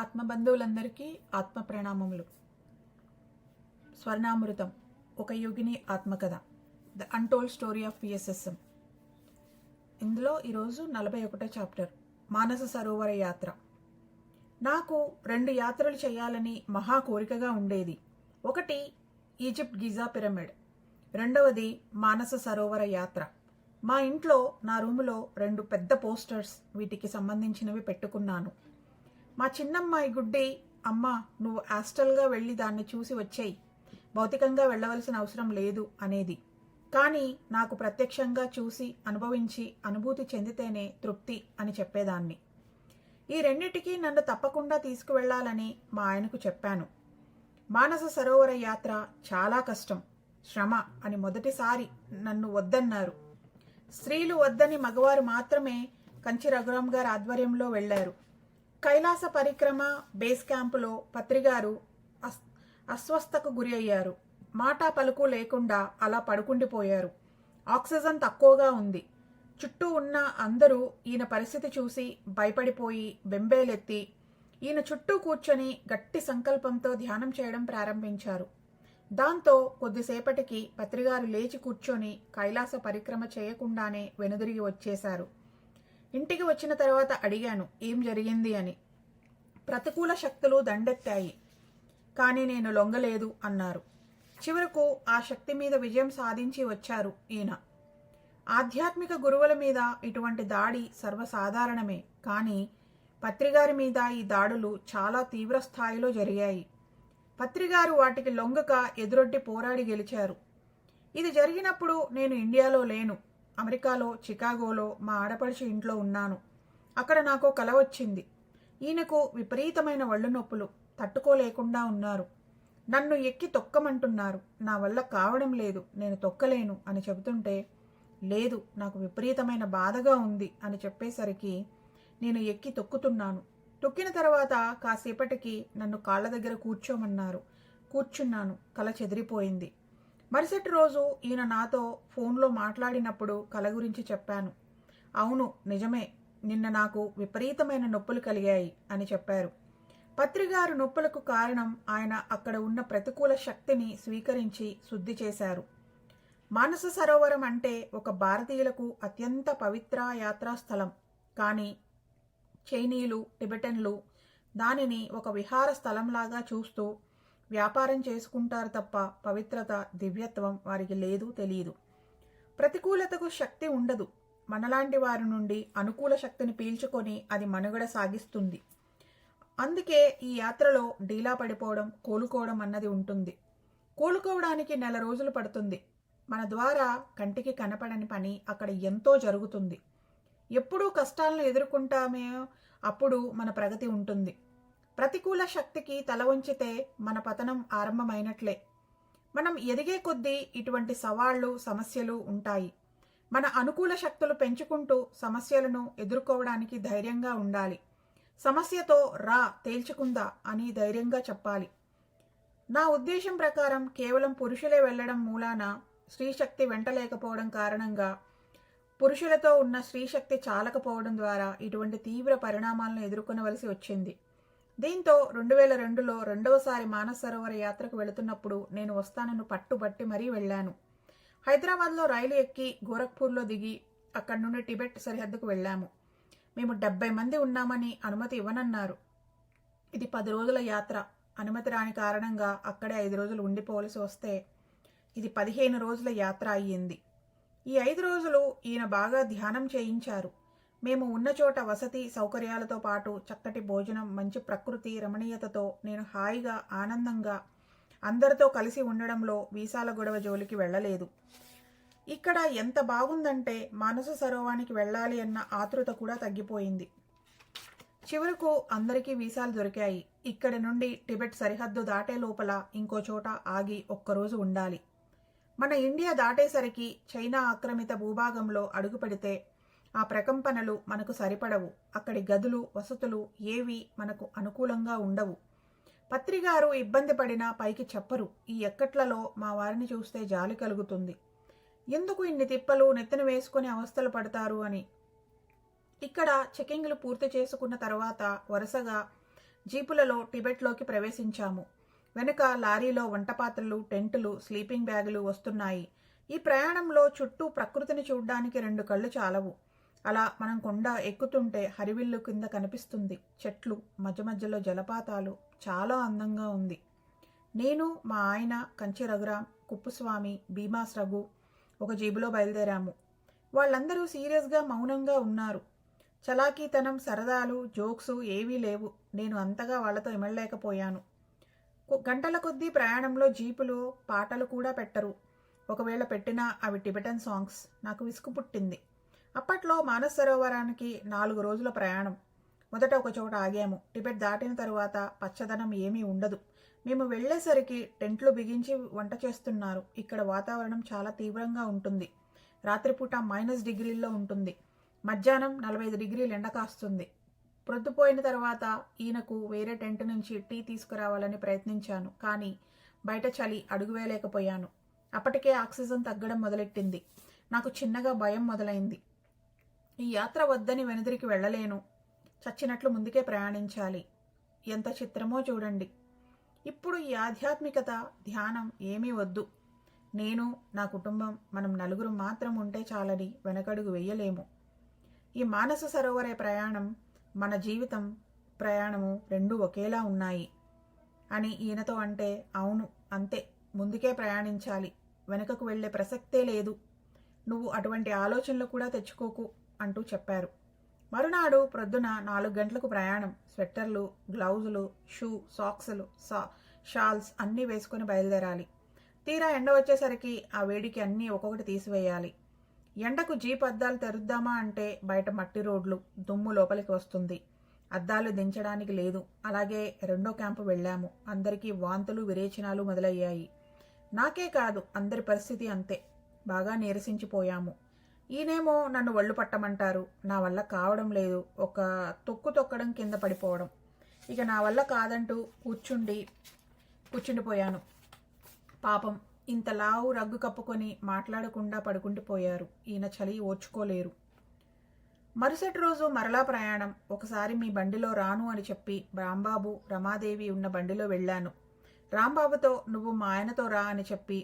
ఆత్మబంధువులందరికీ ఆత్మ ప్రణామములు. స్వర్ణామృతం, ఒక యోగిని ఆత్మకథ, the untold story of PSSM. ఇందులో ఈరోజు 41వ చాప్టర్, మానస సరోవర యాత్ర. నాకు 2 యాత్రలు చేయాలని మహా కోరికగా ఉండేది. ఒకటి ఈజిప్ట్ గిజా పిరమిడ్, రెండవది మానస సరోవర యాత్ర. మా ఇంట్లో నా రూములో 2 పెద్ద పోస్టర్స్ వీటికి సంబంధించినవి పెట్టుకున్నాను. మా చిన్నమ్మాయి గుడ్డి, అమ్మ నువ్వు ఆస్ట్రల్గా వెళ్ళి దాన్ని చూసి వచ్చేయి, భౌతికంగా వెళ్ళవలసిన అవసరం లేదు అనేది. కానీ నాకు ప్రత్యక్షంగా చూసి అనుభవించి అనుభూతి చెందితేనే తృప్తి అని చెప్పేదాన్ని. ఈ రెండిటికి నన్ను తప్పకుండా తీసుకువెళ్లాలని మా ఆయనకు చెప్పాను. మానస సరోవర యాత్ర చాలా కష్టం, శ్రమ అని మొదటిసారి నన్ను వద్దన్నారు. స్త్రీలు వద్దని మగవారు మాత్రమే కంచి రఘురాం గారి ఆధ్వర్యంలో వెళ్లారు. కైలాస పరిక్రమ బేస్ క్యాంపులో పత్రిగారు అస్వస్థకు గురి అయ్యారు. మాటా పలుకు లేకుండా అలా పడుకుండిపోయారు. ఆక్సిజన్ తక్కువగా ఉంది. చుట్టూ ఉన్న అందరూ ఈయన పరిస్థితి చూసి భయపడిపోయి బెంబేలెత్తి ఈయన చుట్టూ కూర్చొని గట్టి సంకల్పంతో ధ్యానం చేయడం ప్రారంభించారు. దాంతో కొద్దిసేపటికి పత్రిగారు లేచి కూర్చొని కైలాస పరిక్రమ చేయకుండానే వెనుదిరిగి వచ్చేశారు. ఇంటికి వచ్చిన తర్వాత అడిగాను ఏం జరిగింది అని. ప్రతికూల శక్తులు దండెత్తాయి, కానీ నేను లొంగలేదు అన్నారు. చివరకు ఆ శక్తి మీద విజయం సాధించి వచ్చారు ఈయన. ఆధ్యాత్మిక గురువుల మీద ఇటువంటి దాడి సర్వసాధారణమే, కానీ పత్రిగారి మీద ఈ దాడులు చాలా తీవ్ర స్థాయిలో జరిగాయి. పత్రిగారు వాటికి లొంగక ఎదురొడ్డి పోరాడి గెలిచారు. ఇది జరిగినప్పుడు నేను ఇండియాలో లేను, అమెరికాలో చికాగోలో మా ఆడపడుచు ఇంట్లో ఉన్నాను. అక్కడ నాకు కల వచ్చింది. ఈయనకు విపరీతమైన ఒళ్ళు నొప్పులు, తట్టుకోలేకుండా ఉన్నారు. నన్ను ఎక్కి తొక్కమంటున్నారు. నా వల్ల కావడం లేదు, నేను తొక్కలేను అని చెబుతుంటే, లేదు నాకు విపరీతమైన బాధగా ఉంది అని చెప్పేసరికి నేను ఎక్కి తొక్కుతున్నాను. తొక్కిన తర్వాత కాసేపటికి నన్ను కాళ్ళ దగ్గర కూర్చోమన్నారు. కూర్చున్నాను. కల చెదిరిపోయింది. మరుసటి రోజు ఈయన నాతో ఫోన్లో మాట్లాడినప్పుడు కల గురించి చెప్పాను. అవును నిజమే, నిన్న నాకు విపరీతమైన నొప్పులు కలిగాయి అని చెప్పారు. పత్రిగారు నొప్పులకు కారణం ఆయన అక్కడ ఉన్న ప్రతికూల శక్తిని స్వీకరించి శుద్ధి చేశారు. మానస సరోవరం అంటే ఒక భారతీయులకు అత్యంత పవిత్ర యాత్రాస్థలం. కానీ చైనీయులు, టిబెటన్లు దానిని ఒక విహార స్థలంలాగా చూస్తూ వ్యాపారం చేసుకుంటారు తప్ప పవిత్రత, దివ్యత్వం వారికి లేదు, తెలియదు. ప్రతికూలతకు శక్తి ఉండదు. మనలాంటి వారి నుండి అనుకూల శక్తిని పీల్చుకొని అది మనుగడ సాగిస్తుంది. అందుకే ఈ యాత్రలో డీలా పడిపోవడం, కోలుకోవడం అన్నది ఉంటుంది. కోలుకోవడానికి 1 నెల రోజులు పడుతుంది. మన ద్వారా కంటికి కనపడని పని అక్కడ ఎంతో జరుగుతుంది. ఎప్పుడూ కష్టాలను ఎదుర్కొంటామే, అప్పుడు మన ప్రగతి ఉంటుంది. ప్రతికూల శక్తికి తల వంచితే మన పతనం ఆరంభమైనట్లే. మనం ఎదిగే కొద్దీ ఇటువంటి సవాళ్లు, సమస్యలు ఉంటాయి. మన అనుకూల శక్తులు పెంచుకుంటూ సమస్యలను ఎదుర్కోవడానికి ధైర్యంగా ఉండాలి. సమస్యతో రా తేల్చుకుందా అని ధైర్యంగా చెప్పాలి. నా ఉద్దేశం ప్రకారం కేవలం పురుషులే వెళ్లడం మూలాన స్త్రీశక్తి వెంటలేకపోవడం కారణంగా పురుషులతో ఉన్న స్త్రీశక్తి చాలకపోవడం ద్వారా ఇటువంటి తీవ్ర పరిణామాలను ఎదుర్కొనవలసి వచ్చింది. దీంతో 2002లో 2వసారి మానస సరోవర యాత్రకు వెళుతున్నప్పుడు నేను వస్తానని పట్టుబట్టి మరీ వెళ్ళాను. హైదరాబాద్లో రైలు ఎక్కి గోరఖ్పూర్లో దిగి అక్కడి నుండి టిబెట్ సరిహద్దుకు వెళ్ళాము. మేము 70 మంది ఉన్నామని అనుమతి ఇవ్వనన్నారు. ఇది 10 రోజుల యాత్ర. అనుమతి రాని కారణంగా అక్కడే 5 రోజులు ఉండిపోవలసి వస్తే ఇది 15 రోజుల యాత్ర అయ్యింది. ఈ 5 రోజులు ఈయన బాగా ధ్యానం చేయించారు. మేము ఉన్న చోట వసతి సౌకర్యాలతో పాటు చక్కటి భోజనం, మంచి ప్రకృతి రమణీయతతో నేను హాయిగా, ఆనందంగా అందరితో కలిసి ఉండడంలో వీసాల గొడవ జోలికి వెళ్ళలేదు. ఇక్కడ ఎంత బాగుందంటే మానస సరోవరానికి వెళ్ళాలి అన్న ఆతృత కూడా తగ్గిపోయింది. చివరకు అందరికీ వీసాలు దొరికాయి. ఇక్కడి నుండి టిబెట్ సరిహద్దు దాటే లోపల ఇంకో చోట ఆగి ఒక్కరోజు ఉండాలి. మన ఇండియా దాటేసరికి చైనా ఆక్రమిత భూభాగంలో అడుగు పెడితే ఆ ప్రకంపనలు మనకు సరిపడవు. అక్కడి గదులు, వసతులు ఏవి మనకు అనుకూలంగా ఉండవు. పత్రిగారు ఇబ్బంది పడినా పైకి చెప్పరు. ఈ ఎక్కట్లలో మా వారిని చూస్తే జాలి కలుగుతుంది. ఎందుకు ఇన్ని తిప్పలు నెత్తిన వేసుకుని అవస్థలు పడతారు అని. ఇక్కడ చెకింగ్లు పూర్తి చేసుకున్న తర్వాత వరుసగా జీపులలో టిబెట్లోకి ప్రవేశించాము. వెనుక లారీలో వంటపాత్రలు, టెంటులు, స్లీపింగ్ బ్యాగులు వస్తున్నాయి. ఈ ప్రయాణంలో చుట్టూ ప్రకృతిని చూడ్డానికి 2 కళ్ళు చాలవు. అలా మనం కొండ ఎక్కుతుంటే హరివిల్లు కింద కనిపిస్తుంది. చెట్లు, మధ్య మధ్యలో జలపాతాలు, చాలా అందంగా ఉంది. నేను, మా ఆయన, కంచి రఘురాం, కుప్పుస్వామి, భీమాస్ రఘు ఒక జీబులో బయలుదేరాము. వాళ్ళందరూ సీరియస్గా మౌనంగా ఉన్నారు. చలాకీతనం, సరదాలు, జోక్స్ ఏవీ లేవు. నేను అంతగా వాళ్లతో ఇమడలేకపోయాను. గంటల కొద్దీ ప్రయాణంలో జీపులో పాటలు కూడా పెట్టరు. ఒకవేళ పెట్టినా అవి టిబెటన్ సాంగ్స్. నాకు విసుగు పుట్టింది. అప్పట్లో మానస్ సరోవరానికి 4 రోజుల ప్రయాణం. మొదట ఒక చోట ఆగాము. టిబెట్ దాటిన తరువాత పచ్చదనం ఏమీ ఉండదు. మేము వెళ్లేసరికి టెంట్లు బిగించి వంట చేస్తున్నారు. ఇక్కడ వాతావరణం చాలా తీవ్రంగా ఉంటుంది. రాత్రిపూట -డిగ్రీల్లో ఉంటుంది. మధ్యాహ్నం 45 డిగ్రీలు ఎండ కాస్తుంది. ప్రొద్దుపోయిన తర్వాత ఈయనకు వేరే టెంట్ నుంచి టీ తీసుకురావాలని ప్రయత్నించాను. కానీ బయట చలి అడుగు వేయలేకపోయాను. అప్పటికే ఆక్సిజన్ తగ్గడం మొదలెట్టింది. నాకు చిన్నగా భయం మొదలైంది. ఈ యాత్ర వద్దని వెనుదిరికి వెళ్ళలేను. చచ్చినట్లు ముందుకే ప్రయాణించాలి. ఎంత చిత్రమో చూడండి. ఇప్పుడు ఈ ఆధ్యాత్మికత, ధ్యానం ఏమీ వద్దు. నేను, నా కుటుంబం, మనం 4 మాత్రం ఉంటే చాలని వెనకడుగు వెయ్యలేము. ఈ మానస సరోవర ప్రయాణం, మన జీవితం ప్రయాణము 2 ఒకేలా ఉన్నాయి అని ఈయనతో అంటే, అవును అంతే, ముందుకే ప్రయాణించాలి, వెనుకకు వెళ్లే ప్రసక్తే లేదు, నువ్వు అటువంటి ఆలోచనలు కూడా తెచ్చుకోకు అంటూ చెప్పారు. మరునాడు ప్రొద్దున 4 గంటలకు ప్రయాణం. స్వెట్టర్లు, గ్లౌజులు, షూ, సాక్సులు, షాల్స్ అన్నీ వేసుకుని బయలుదేరాలి. తీరా ఎండ వచ్చేసరికి ఆ వేడికి అన్నీ ఒక్కొక్కటి తీసివేయాలి. ఎండకు జీప్ అద్దాలు తెరుద్దామా అంటే బయట మట్టి రోడ్లు, దుమ్ము లోపలికి వస్తుంది. అద్దాలు దించడానికి లేదు. అలాగే 2వ క్యాంపు వెళ్ళాము. అందరికీ వాంతులు, విరేచనాలు మొదలయ్యాయి. నాకే కాదు, అందరి పరిస్థితి అంతే. బాగా నీరసించిపోయాము. ఈయనేమో నన్ను ఒళ్ళు పట్టమంటారు. నా వల్ల కావడం లేదు. ఒక తొక్కు తొక్కడం, కింద పడిపోవడం. ఇక నా వల్ల కాదంటూ కూర్చుండిపోయాను. పాపం ఇంత లావు రగ్గు కప్పుకొని మాట్లాడకుండా పడుకుండిపోయారు. ఈయన చలి ఓర్చుకోలేరు. మరుసటి రోజు మరలా ప్రయాణం. ఒకసారి మీ బండిలో రాను అని చెప్పి రాంబాబు, రమాదేవి ఉన్న బండిలో వెళ్ళాను. రాంబాబుతో నువ్వు మా ఆయనతో రా అని చెప్పి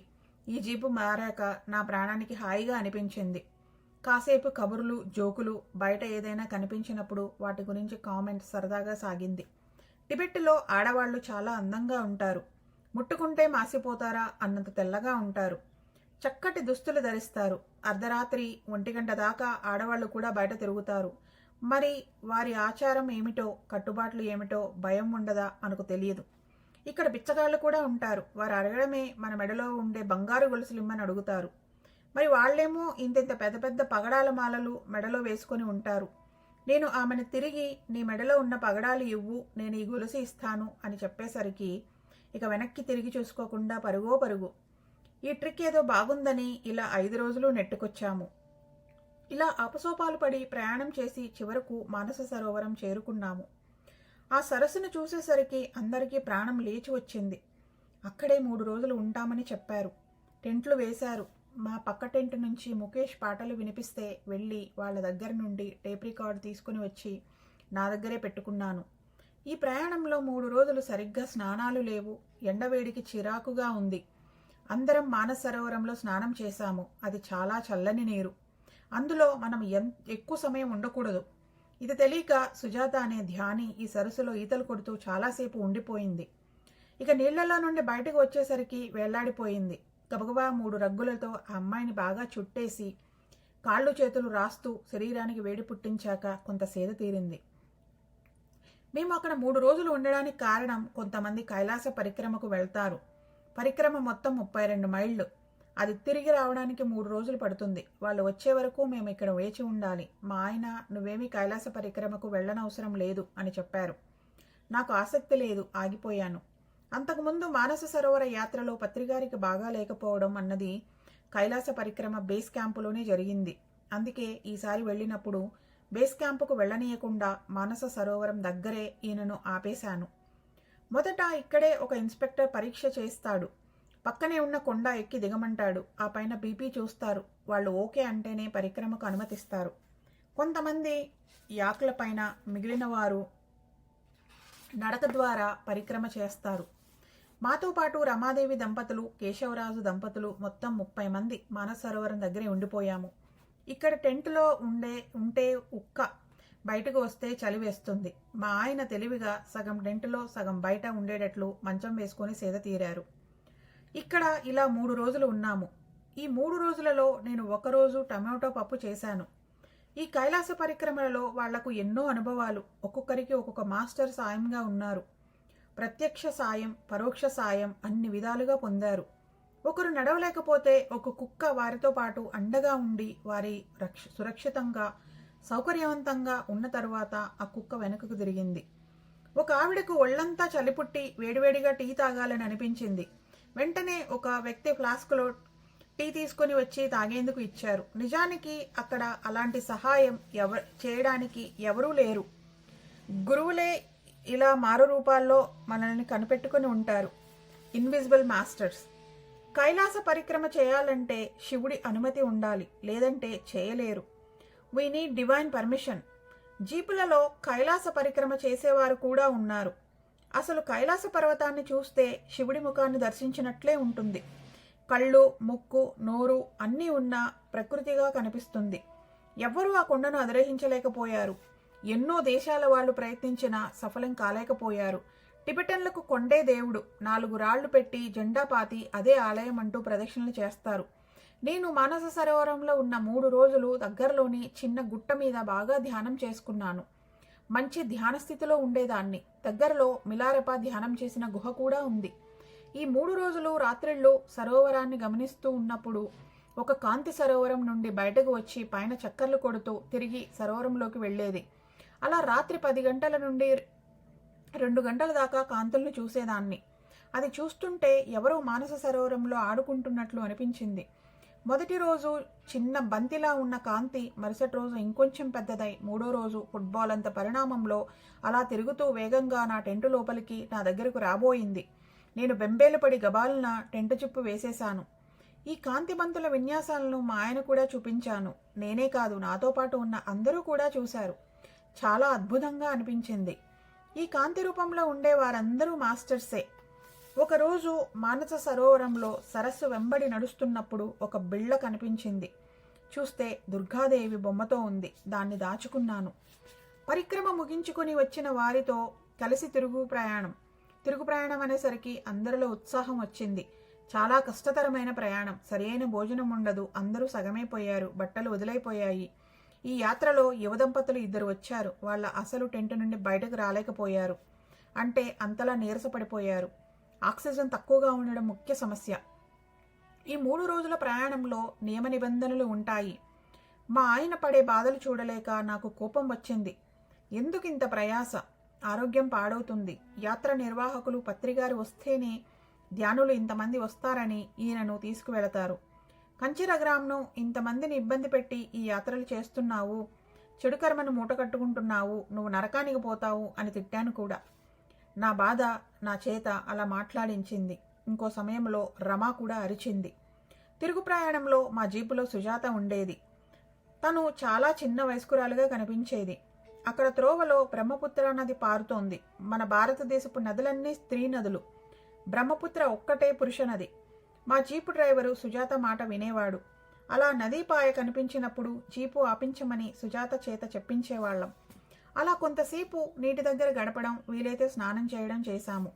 ఈ జీపు మారాక నా ప్రాణానికి హాయిగా అనిపించింది. కాసేపు కబుర్లు, జోకులు, బయట ఏదైనా కనిపించినప్పుడు వాటి గురించి కామెంట్ సరదాగా సాగింది. టిబెట్లో ఆడవాళ్లు చాలా అందంగా ఉంటారు. ముట్టుకుంటే మాసిపోతారా అన్నంత తెల్లగా ఉంటారు. చక్కటి దుస్తులు ధరిస్తారు. అర్ధరాత్రి 1 గంట దాకా ఆడవాళ్లు కూడా బయట తిరుగుతారు. మరి వారి ఆచారం ఏమిటో, కట్టుబాట్లు ఏమిటో భయం ఉండదా మనకు తెలియదు. ఇక్కడ బిచ్చగాళ్ళు కూడా ఉంటారు. వారు అడగడమే మన మెడలో ఉండే బంగారు గొలుసులిమ్మని అడుగుతారు. మరి వాళ్లేమో ఇంతింత పెద్ద పెద్ద పగడాల మాలలు మెడలో వేసుకొని ఉంటారు. నేను ఆమెను తిరిగి నీ మెడలో ఉన్న పగడాలు ఇవ్వు, నేను ఈ గొలుసు ఇస్తాను అని చెప్పేసరికి ఇక వెనక్కి తిరిగి చూసుకోకుండా పరుగో పరుగు. ఈ ట్రిక్ ఏదో బాగుందని ఇలా 5 రోజులు నెట్టుకొచ్చాము. ఇలా అపసోపాలు పడి ప్రయాణం చేసి చివరకు మానస సరోవరం చేరుకున్నాము. ఆ సరస్సును చూసేసరికి అందరికీ ప్రాణం లేచి వచ్చింది. అక్కడే 3 రోజులు ఉంటామని చెప్పారు. టెంట్లు వేశారు. మా పక్క టెంట్ నుంచి ముఖేష్ పాటలు వినిపిస్తే వెళ్ళి వాళ్ళ దగ్గర నుండి టేప్ రికార్డు తీసుకుని వచ్చి నా దగ్గరే పెట్టుకున్నాను. ఈ ప్రయాణంలో 3 రోజులు సరిగ్గా స్నానాలు లేవు. ఎండవేడికి చిరాకుగా ఉంది. అందరం మానస సరోవరంలో స్నానం చేశాము. అది చాలా చల్లని నీరు. అందులో మనం ఎక్కువ సమయం ఉండకూడదు. ఇది తెలియక సుజాత అనే ధ్యాని ఈ సరస్సులో ఈతలు కొడుతూ చాలాసేపు ఉండిపోయింది. ఇక నీళ్లలో నుండి బయటకు వచ్చేసరికి వేళ్లాడిపోయింది. గబగబా 3 రగ్గులతో ఆ అమ్మాయిని బాగా చుట్టేసి కాళ్ళు చేతులు రాస్తూ శరీరానికి వేడి పుట్టించాక కొంత సేద తీరింది. మేము అక్కడ 3 రోజులు ఉండడానికి కారణం, కొంతమంది కైలాస పరిక్రమకు వెళ్తారు. పరిక్రమ మొత్తం 32 మైళ్ళు. అది తిరిగి రావడానికి 3 రోజులు పడుతుంది. వాళ్ళు వచ్చే వరకు మేము ఇక్కడ వేచి ఉండాలి. మా ఆయన నువ్వేమీ కైలాస పరిక్రమకు వెళ్ళనవసరం లేదు అని చెప్పారు. నాకు ఆసక్తి లేదు, ఆగిపోయాను. అంతకుముందు మానస సరోవర యాత్రలో పత్రిగారికి బాగా లేకపోవడం అన్నది కైలాస పరిక్రమ బేస్ క్యాంపులోనే జరిగింది. అందుకే ఈసారి వెళ్ళినప్పుడు బేస్ క్యాంపుకు వెళ్ళనీయకుండా మానస సరోవరం దగ్గరే ఈయనను ఆపేశాను. మొదట ఇక్కడే ఒక ఇన్స్పెక్టర్ పరీక్ష చేస్తాడు. పక్కనే ఉన్న కొండ ఎక్కి దిగమంటాడు. ఆ పైన బీపీ చూస్తారు. వాళ్ళు ఓకే అంటేనే పరిక్రమకు అనుమతిస్తారు. కొంతమంది యాకుల పైన, మిగిలిన వారు నడక ద్వారా పరిక్రమ చేస్తారు. మాతో పాటు రమాదేవి దంపతులు, కేశవరాజు దంపతులు మొత్తం 30 మంది మానస సరోవరం దగ్గరే ఉండిపోయాము. ఇక్కడ టెంట్లో ఉంటే ఉక్క బయటకు వస్తే చలి వేస్తుంది. మా ఆయన తెలివిగా సగం టెంట్లో సగం బయట ఉండేటట్లు మంచం వేసుకొని సేద తీరారు. ఇక్కడ ఇలా 3 రోజులు ఉన్నాము. ఈ 3 రోజులలో నేను ఒకరోజు టమాటో పప్పు చేశాను. ఈ కైలాస పరిక్రమలలో వాళ్లకు ఎన్నో అనుభవాలు. ఒక్కొక్కరికి ఒక్కొక్క మాస్టర్ సాయంగా ఉన్నారు. ప్రత్యక్ష సాయం, పరోక్ష సాయం అన్ని విధాలుగా పొందారు. ఒకరు నడవలేకపోతే ఒక కుక్క వారితో పాటు అండగా ఉండి వారి సురక్షితంగా సౌకర్యవంతంగా ఉన్న తరువాత ఆ కుక్క వెనుకకు తిరిగింది. ఒక ఆవిడకు ఒళ్లంతా చలిపుట్టి వేడివేడిగా టీ తాగాలని అనిపించింది. వెంటనే ఒక వ్యక్తి ఫ్లాస్క్లో టీ తీసుకుని వచ్చి తాగేందుకు ఇచ్చారు. నిజానికి అక్కడ అలాంటి సహాయం చేయడానికి ఎవరూ లేరు. గురువులే ఇలా మారు రూపాల్లో మనల్ని కనిపెట్టుకుని ఉంటారు. Invisible masters. కైలాస పరిక్రమ చేయాలంటే శివుడి అనుమతి ఉండాలి, లేదంటే చేయలేరు. We need divine permission. జీపులలో కైలాస పరిక్రమ చేసేవారు కూడా ఉన్నారు. అసలు కైలాస పర్వతాన్ని చూస్తే శివుడి ముఖాన్ని దర్శించినట్లే ఉంటుంది. కళ్ళు, ముక్కు, నోరు అన్నీ ఉన్న ప్రకృతిగా కనిపిస్తుంది. ఎవ్వరూ ఆ కొండను అధిరోహించలేకపోయారు. ఎన్నో దేశాల వాళ్ళు ప్రయత్నించినా సఫలం కాలేకపోయారు. టిబెటన్లకు కొండే దేవుడు. 4 రాళ్లు పెట్టి జెండా పాతి అదే ఆలయం అంటూ ప్రదక్షిణలు చేస్తారు. నేను మానస సరోవరంలో ఉన్న 3 రోజులు దగ్గరలోని చిన్న గుట్ట మీద బాగా ధ్యానం చేసుకున్నాను. మంచి ధ్యాన స్థితిలో ఉండేదాన్ని. దగ్గరలో మిలారెప ధ్యానం చేసిన గుహ కూడా ఉంది. ఈ 3 రోజులు రాత్రిళ్ళు సరోవరాన్ని గమనిస్తూ ఉన్నప్పుడు ఒక కాంతి సరోవరం నుండి బయటకు వచ్చి పైన చక్కర్లు కొడుతూ తిరిగి సరోవరంలోకి వెళ్లేది. అలా రాత్రి 10 గంటల నుండి 2 గంటల దాకా కాంతుల్ని చూసేదాన్ని. అది చూస్తుంటే ఎవరో మానస సరోవరంలో ఆడుకుంటున్నట్లు అనిపించింది. మొదటి రోజు చిన్న బంతిలా ఉన్న కాంతి మరుసటి రోజు ఇంకొంచెం పెద్దదై 3వ రోజు ఫుట్బాల్ అంత పరిణామంలో అలా తిరుగుతూ వేగంగా నా టెంటు లోపలికి నా దగ్గరకు రాబోయింది. నేను బెంబేలుపడి గబాలన టెంటు చిప్పు వేసేశాను. ఈ కాంతి బంతుల విన్యాసాలను మా ఆయన కూడా చూపించాను. నేనే కాదు, నాతో పాటు ఉన్న అందరూ కూడా చూశారు. చాలా అద్భుతంగా అనిపించింది. ఈ కాంతి రూపంలో ఉండే వారందరూ మాస్టర్సే. ఒకరోజు మానస సరోవరంలో సరస్సు వెంబడి నడుస్తున్నప్పుడు ఒక బిళ్ళ కనిపించింది. చూస్తే దుర్గాదేవి బొమ్మతో ఉంది. దాన్ని దాచుకున్నాను. పరిక్రమ ముగించుకుని వచ్చిన వారితో కలిసి తిరుగు ప్రయాణం అనేసరికి అందరిలో ఉత్సాహం వచ్చింది. చాలా కష్టతరమైన ప్రయాణం. సరైన భోజనం ఉండదు. అందరూ సగమైపోయారు. బట్టలు వదిలైపోయాయి. ఈ యాత్రలో యువదంపతులు 2 వచ్చారు. వాళ్ళ అసలు టెంట్ నుండి బయటకు రాలేకపోయారు. అంటే అంతలా నీరసపడిపోయారు. ఆక్సిజన్ తక్కువగా ఉండడం ముఖ్య సమస్య. ఈ 3 రోజుల ప్రయాణంలో నియమ నిబంధనలు ఉంటాయి. మా ఆయన పడే బాధలు చూడలేక నాకు కోపం వచ్చింది. ఎందుకు ఇంత ప్రయాస? ఆరోగ్యం పాడవుతుంది. యాత్ర నిర్వాహకులు పత్రిగారు వస్తేనే ధ్యానులు ఇంతమంది వస్తారని ఈయనను తీసుకువెళతారు. కంచిరగ్రామ్ను ఇంతమందిని ఇబ్బంది పెట్టి ఈ యాత్రలు చేస్తున్నావు, చెడు కర్మను మూటకట్టుకుంటున్నావు, నువ్వు నరకానికి పోతావు అని తిట్టాను కూడా. నా బాధ నా చేత అలా మాట్లాడించింది. ఇంకో సమయంలో రమా కూడా అరిచింది. తిరుగు ప్రయాణంలో మా జీపులో సుజాత ఉండేది. తను చాలా చిన్న వయస్కురాలుగా కనిపించేది. అక్కడ త్రోవలో బ్రహ్మపుత్ర నది పారుతోంది. మన భారతదేశపు నదులన్నీ స్త్రీ నదులు. బ్రహ్మపుత్ర ఒక్కటే పురుష నది. మా జీపు డ్రైవరు సుజాత మాట వినేవాడు. అలా నదీపాయ కనిపించినప్పుడు జీపు ఆపించమని సుజాత చేత చెప్పించేవాళ్లం. అలా కొంతసేపు నీటి దగ్గర గడపడం, వీలైతే స్నానం చేయడం చేశాము.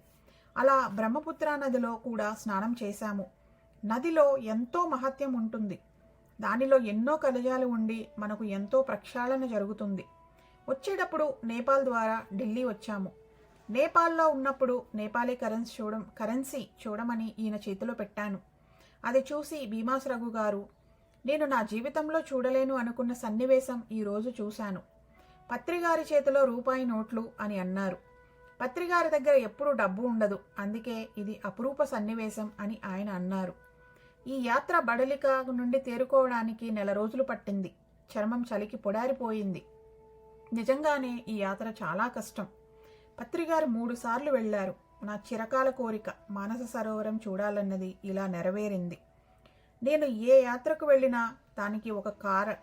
అలా బ్రహ్మపుత్ర నదిలో కూడా స్నానం చేశాము. నదిలో ఎంతో మహత్యం ఉంటుంది. దానిలో ఎన్నో కలజాలు ఉండి మనకు ఎంతో ప్రక్షాళన జరుగుతుంది. వచ్చేటప్పుడు నేపాల్ ద్వారా ఢిల్లీ వచ్చాము. నేపాల్లో ఉన్నప్పుడు నేపాలీ కరెన్సీ చూడమని ఈయన చేతిలో పెట్టాను. అది చూసి భీమాస్ రఘు గారు, నేను నా జీవితంలో చూడలేను అనుకున్న సన్నివేశం ఈరోజు చూశాను. పత్రిగారి చేతిలో రూపాయి నోట్లు అని అన్నారు. పత్రిగారి దగ్గర ఎప్పుడూ డబ్బు ఉండదు, అందుకే ఇది అపురూప సన్నివేశం అని ఆయన అన్నారు. ఈ యాత్ర బడలిక నుండి తేరుకోవడానికి 1 రోజులు పట్టింది. చర్మం చలికి పొడారిపోయింది. నిజంగానే ఈ యాత్ర చాలా కష్టం. పత్రిగారు 3 సార్లు వెళ్లారు. నా చిరకాల కోరిక మానస సరోవరం చూడాలన్నది ఇలా నెరవేరింది. నేను ఏ యాత్రకు వెళ్ళినా దానికి ఒక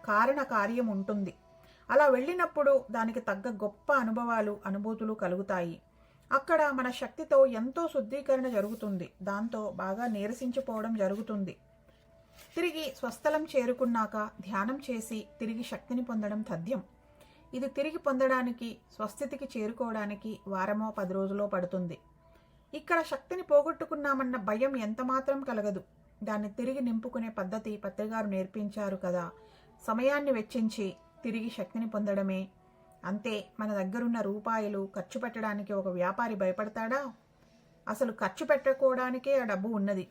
కారణ కార్యం ఉంటుంది. అలా వెళ్ళినప్పుడు దానికి తగ్గ గొప్ప అనుభూతులు కలుగుతాయి. అక్కడ మన శక్తితో ఎంతో శుద్ధీకరణ జరుగుతుంది. దాంతో బాగా నీరసించిపోవడం జరుగుతుంది. తిరిగి స్వస్థలం చేరుకున్నాక ధ్యానం చేసి తిరిగి శక్తిని పొందడం తథ్యం. ఇది తిరిగి పొందడానికి, స్వస్థితికి చేరుకోవడానికి వారమో 10 రోజులో పడుతుంది. ఇక్కడ శక్తిని పోగొట్టుకున్నామన్న భయం ఎంతమాత్రం కలగదు. దాన్ని తిరిగి నింపుకునే పద్ధతి పత్రిగారు నేర్పించారు కదా. సమయాన్ని వెచ్చించి తిరిగి శక్తిని పొందడమే. అంతే. మన దగ్గరున్న రూపాయలు ఖర్చు పెట్టడానికి ఒక వ్యాపారి భయపడతాడా? అసలు ఖర్చు పెట్టుకోవడానికే ఆ డబ్బు ఉన్నది.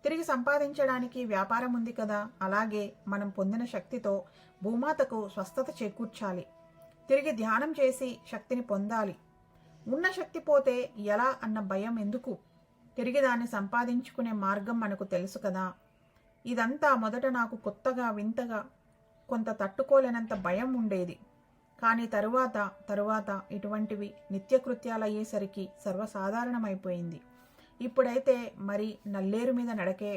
తిరిగి సంపాదించడానికి వ్యాపారం ఉంది కదా. అలాగే మనం పొందిన శక్తితో భూమాతకు స్వస్థత చేకూర్చాలి. తిరిగి ధ్యానం చేసి శక్తిని పొందాలి. ఉన్న శక్తి పోతే ఎలా అన్న భయం ఎందుకు? తిరిగి దాన్ని సంపాదించుకునే మార్గం మనకు తెలుసు కదా. ఇదంతా మొదట నాకు కొత్తగా, వింతగా, కొంత తట్టుకోలేనంత భయం ఉండేది. కానీ తరువాత ఇటువంటివి నిత్యకృత్యాలయ్యేసరికి సర్వసాధారణమైపోయింది. ఇప్పుడైతే మరి నల్లేరు మీద నడకే.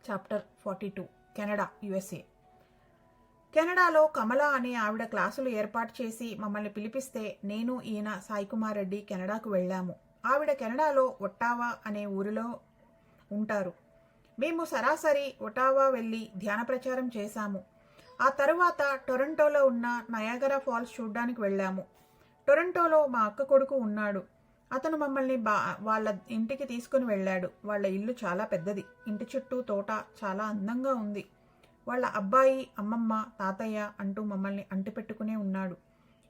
చాప్టర్ 42. Canada, USA. కెనడాలో కమల అనే ఆవిడ క్లాసులు ఏర్పాటు చేసి మమ్మల్ని పిలిపిస్తే నేను, ఈయన, సాయికుమార్ రెడ్డి కెనడాకు వెళ్ళాము. ఆవిడ కెనడాలో ఒట్టావా అనే ఊరిలో ఉంటారు. మేము సరాసరి ఒటావా వెళ్ళి ధ్యాన ప్రచారం చేశాము. ఆ తరువాత టొరంటోలో ఉన్న నయాగరా ఫాల్స్ చూడ్డానికి వెళ్ళాము. టొరంటోలో మా అక్క కొడుకు ఉన్నాడు. అతను మమ్మల్ని వాళ్ళ ఇంటికి తీసుకుని వెళ్ళాడు. వాళ్ళ ఇల్లు చాలా పెద్దది. ఇంటి చుట్టూ తోట చాలా అందంగా ఉంది. వాళ్ళ అబ్బాయి, అమ్మమ్మ, తాతయ్య అంటూ మమ్మల్ని అంటిపెట్టుకునే ఉన్నాడు.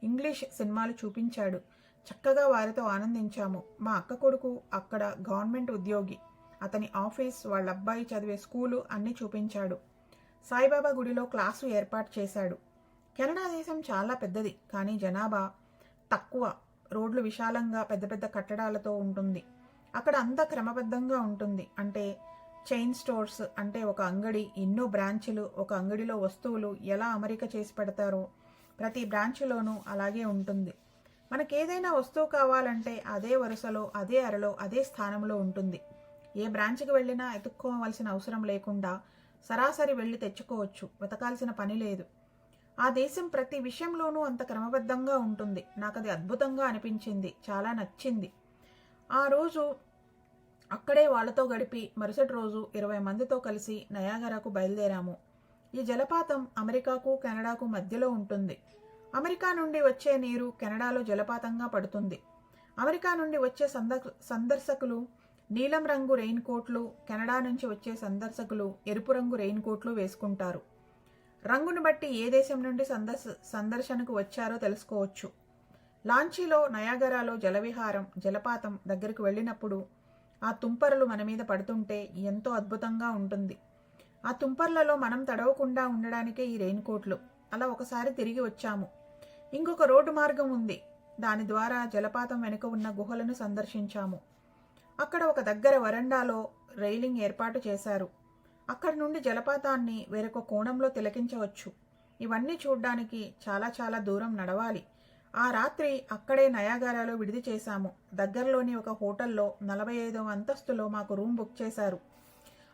ఇంగ్లీష్ సినిమాలు చూపించాడు. చక్కగా వారితో ఆనందించాము. మా అక్క కొడుకు అక్కడ గవర్నమెంట్ ఉద్యోగి. అతని ఆఫీస్, వాళ్ళ అబ్బాయి చదివే స్కూలు అన్నీ చూపించాడు. సాయిబాబా గుడిలో క్లాసు ఏర్పాటు చేశాడు. కెనడా దేశం చాలా పెద్దది, కానీ జనాభా తక్కువ. రోడ్లు విశాలంగా పెద్ద పెద్ద కట్టడాలతో ఉంటుంది. అక్కడ అంతా క్రమబద్ధంగా ఉంటుంది. అంటే చైన్ స్టోర్స్, అంటే ఒక అంగడి, ఎన్నో బ్రాంచులు. ఒక అంగడిలో వస్తువులు ఎలా అమరిక చేసి పెడతారో ప్రతి బ్రాంచ్లోనూ అలాగే ఉంటుంది. మనకేదైనా వస్తువు కావాలంటే అదే వరుసలో, అదే అరలో, అదే స్థానంలో ఉంటుంది. ఏ బ్రాంచ్కి వెళ్ళినా ఎత్తుక్కోవలసిన అవసరం లేకుండా సరాసరి వెళ్ళి తెచ్చుకోవచ్చు. వెతకాల్సిన పని లేదు. ఆ దేశం ప్రతి విషయంలోనూ అంత క్రమబద్ధంగా ఉంటుంది. నాకు అది అద్భుతంగా అనిపించింది. చాలా నచ్చింది. ఆ రోజు అక్కడే వాళ్ళతో గడిపి మరుసటి రోజు 20 మందితో కలిసి నయాగరాకు బయలుదేరాము. ఈ జలపాతం అమెరికాకు, కెనడాకు మధ్యలో ఉంటుంది. అమెరికా నుండి వచ్చే నీరు కెనడాలో జలపాతంగా పడుతుంది. అమెరికా నుండి వచ్చే సందర్శకులు నీలం రంగు రెయిన్ కోట్లు, కెనడా నుంచి వచ్చే సందర్శకులు ఎరుపు రంగు రెయిన్ కోట్లు వేసుకుంటారు. రంగును బట్టి ఏ దేశం నుండి సందర్శనకు వచ్చారో తెలుసుకోవచ్చు. లాంచీలో నయాగరాలో జలవిహారం, జలపాతం దగ్గరకు వెళ్ళినప్పుడు ఆ తుంపరలు మన మీద పడుతుంటే ఎంతో అద్భుతంగా ఉంటుంది. ఆ తుంపర్లలో మనం తడవకుండా ఉండడానికే ఈ రెయిన్ కోట్లు. అలా ఒకసారి తిరిగి వచ్చాము. ఇంకొక రోడ్డు మార్గం ఉంది. దాని ద్వారా జలపాతం వెనుక ఉన్న గుహలను సందర్శించాము. అక్కడ ఒక దగ్గర వరండాలో రైలింగ్ ఏర్పాటు చేశారు. అక్కడి నుండి జలపాతాన్ని వేరొక కోణంలో తిలకించవచ్చు. ఇవన్నీ చూడ్డానికి చాలా చాలా దూరం నడవాలి. ఆ రాత్రి అక్కడే నయాగరాలో విడిది చేశాము. దగ్గరలోని ఒక హోటల్లో 45వ అంతస్తులో మాకు రూమ్ బుక్ చేశారు.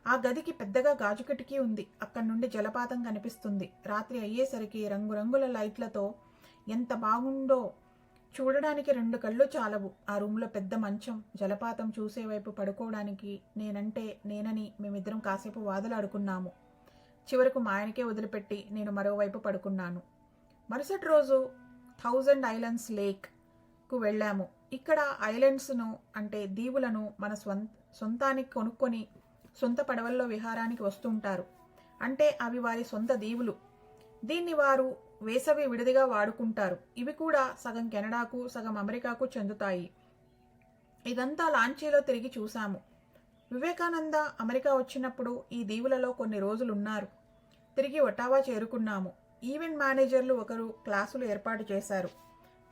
ఆ గదికి పెద్దగా గాజు కిటికీ ఉంది. అక్కడి నుండి జలపాతం కనిపిస్తుంది. రాత్రి అయ్యేసరికి రంగురంగుల లైట్లతో ఎంత బాగుందో. చూడడానికి 2 కళ్ళు చాలవు. ఆ రూమ్లో పెద్ద మంచం, జలపాతం చూసే వైపు పడుకోవడానికి నేనని మేమిద్దరం కాసేపు వాదులాడుకున్నాము. చివరకు మా ఆయనకే వదిలిపెట్టి నేను మరోవైపు పడుకున్నాను. మరుసటి రోజు 1000 ఐలాండ్స్ లేక్కు వెళ్ళాము. ఇక్కడ ఐలాండ్స్ను, అంటే దీవులను మన సొంతానికి కొనుక్కొని సొంత పడవల్లో విహారానికి వస్తుంటారు. అంటే అవి వారి సొంత దీవులు. దీన్ని వారు వేసవి విడిదిగా వాడుకుంటారు. ఇవి కూడా సగం కెనడాకు, సగం అమెరికాకు చెందుతాయి. ఇదంతా లాంచీలో తిరిగి చూశాము. వివేకానంద అమెరికా వచ్చినప్పుడు ఈ దీవులలో కొన్ని రోజులున్నారు. తిరిగి ఒటావా చేరుకున్నాము. ఈవెంట్ మేనేజర్లు ఒకరు క్లాసులు ఏర్పాటు చేశారు.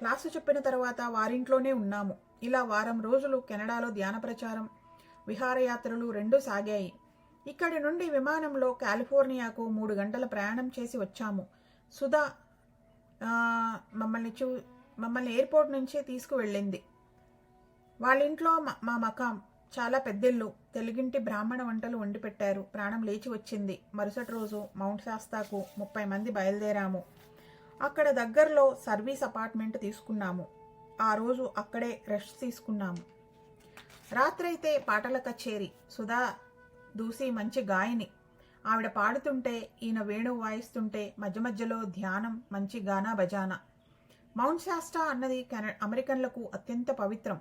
క్లాసు చెప్పిన తర్వాత వారింట్లోనే ఉన్నాము. ఇలా వారం రోజులు కెనడాలో ధ్యాన ప్రచారం, విహారయాత్రలు 2 సాగాయి. ఇక్కడి నుండి విమానంలో కాలిఫోర్నియాకు 3 గంటల ప్రయాణం చేసి వచ్చాము. సుధా మమ్మల్ని ఎయిర్పోర్ట్ నుంచి తీసుకువెళ్ళింది. వాళ్ళింట్లో మా మకాం చాలా పెద్దిల్లు. తెలుగింటి బ్రాహ్మణ వంటలు వండి పెట్టారు. ప్రాణం లేచి వచ్చింది. మరుసటి రోజు మౌంట్ శాస్తాకు 30 మంది బయలుదేరాము. అక్కడ దగ్గరలో సర్వీస్ అపార్ట్మెంట్ తీసుకున్నాము. ఆ రోజు అక్కడే రెస్ట్ తీసుకున్నాము. రాత్రైతే పాటల కచేరీ. సుధా దూసి మంచి గాయని. ఆవిడ పాడుతుంటే ఈయన వేణువు వాయిస్తుంటే మధ్య మధ్యలో ధ్యానం, మంచి గానా బజానా. మౌంట్ శాస్టా అన్నది అమెరికన్లకు అత్యంత పవిత్రం.